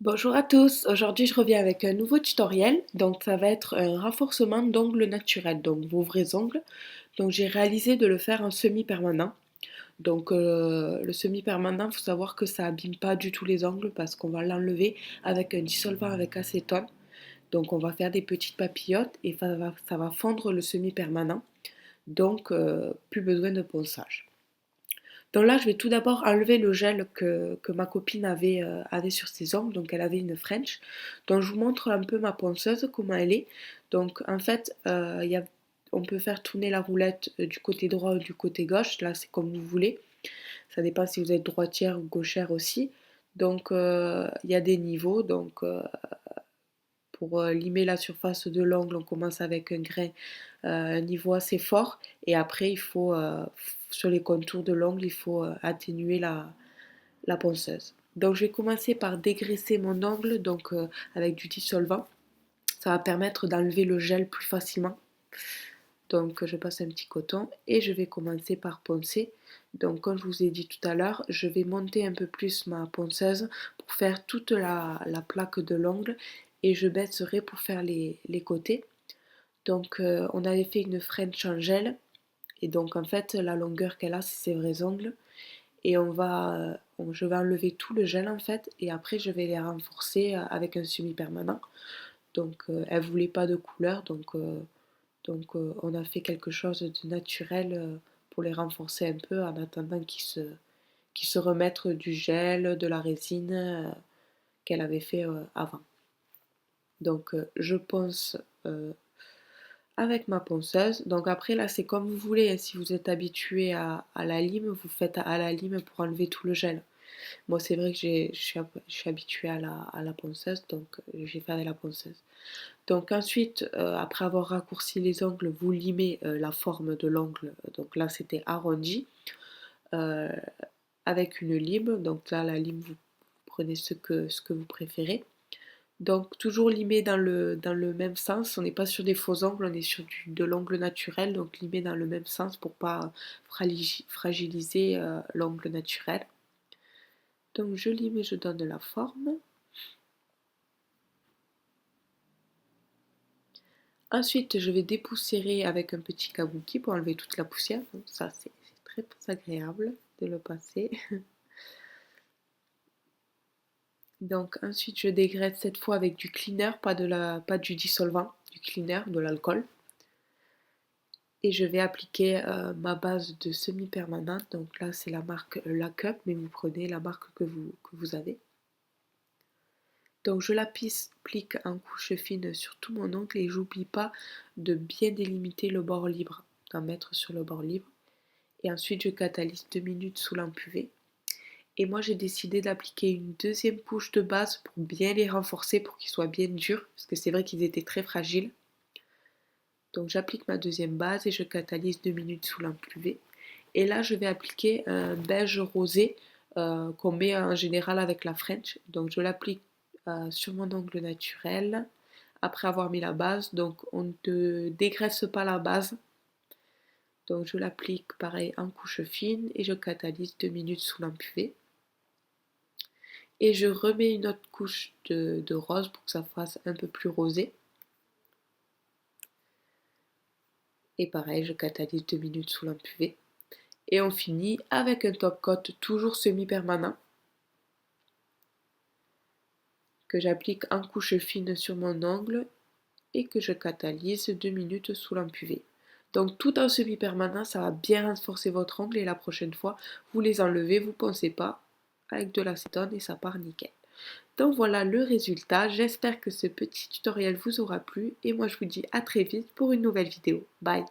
Bonjour à tous, aujourd'hui je reviens avec un nouveau tutoriel, donc ça va être un renforcement d'ongles naturel, donc vos vrais ongles. Donc j'ai réalisé de le faire en semi-permanent. Donc le semi-permanent, il faut savoir que ça abîme pas du tout les ongles parce qu'on va l'enlever avec un dissolvant avec acétone. Donc on va faire des petites papillotes et ça va fondre le semi-permanent, donc plus besoin de ponçage. Donc là, je vais tout d'abord enlever le gel que ma copine avait sur ses ongles. Donc elle avait une French. Donc je vous montre un peu ma ponceuse, comment elle est. Donc en fait, on peut faire tourner la roulette du côté droit ou du côté gauche. Là, c'est comme vous voulez. Ça dépend si vous êtes droitière ou gauchère aussi. Donc il y a des niveaux. Donc pour limer la surface de l'ongle, on commence avec un grain, un niveau assez fort. Et après, sur les contours de l'ongle, il faut atténuer la ponceuse. Donc je vais commencer par dégraisser mon ongle avec du dissolvant. Ça va permettre d'enlever le gel plus facilement. Donc je passe un petit coton et je vais commencer par poncer. Donc comme je vous ai dit tout à l'heure, je vais monter un peu plus ma ponceuse pour faire toute la plaque de l'ongle et je baisserai pour faire les côtés. Donc on avait fait une French en gel et donc en fait la longueur qu'elle a c'est ses vrais ongles et je vais enlever tout le gel en fait et après je vais les renforcer avec un semi-permanent. Donc elle voulait pas de couleur donc on a fait quelque chose de naturel pour les renforcer un peu en attendant qu'ils se remettent du gel, de la résine qu'elle avait fait avant. Donc je ponce avec ma ponceuse. Donc après là c'est comme vous voulez, hein. Si vous êtes habitué à la lime, vous faites à la lime pour enlever tout le gel. Moi c'est vrai que je suis habituée à la ponceuse, donc j'ai fait avec la ponceuse. Donc ensuite, après avoir raccourci les ongles, vous limez la forme de l'ongle. Donc là c'était arrondi euh, avec une lime. Donc là la lime vous prenez ce que vous préférez. Donc toujours limer dans le même sens, on n'est pas sur des faux ongles, on est sur de l'ongle naturel, donc limer dans le même sens pour pas fragiliser l'ongle naturel. Donc je lime et je donne la forme. Ensuite je vais dépoussiérer avec un petit kabuki pour enlever toute la poussière, donc ça c'est très agréable de le passer. Donc ensuite je dégraisse cette fois avec du cleaner, pas du dissolvant, du cleaner, de l'alcool. Et je vais appliquer ma base de semi-permanente. Donc là, c'est la marque La Cup, mais vous prenez la marque que vous avez. Donc je l'applique en couche fine sur tout mon ongle et j'oublie pas de bien délimiter le bord libre, d'en mettre sur le bord libre. Et ensuite, je catalyse 2 minutes sous lampe UV. Et moi, j'ai décidé d'appliquer une deuxième couche de base pour bien les renforcer, pour qu'ils soient bien durs, parce que c'est vrai qu'ils étaient très fragiles. Donc j'applique ma deuxième base et je catalyse 2 minutes sous lampe UV. Et là, je vais appliquer un beige rosé qu'on met en général avec la French. Donc je l'applique sur mon ongle naturel après avoir mis la base. Donc on ne dégraisse pas la base. Donc je l'applique pareil en couche fine et je catalyse 2 minutes sous lampe UV. Et je remets une autre couche de rose pour que ça fasse un peu plus rosé. Et pareil, je catalyse 2 minutes sous lampe UV. Et on finit avec un top coat toujours semi-permanent que j'applique en couche fine sur mon ongle et que je catalyse 2 minutes sous lampe UV. Donc tout en semi-permanent, ça va bien renforcer votre ongle et la prochaine fois, vous les enlevez, vous ne pensez pas avec de l'acétone et ça part nickel. Donc voilà le résultat, j'espère que ce petit tutoriel vous aura plu et moi je vous dis à très vite pour une nouvelle vidéo. Bye!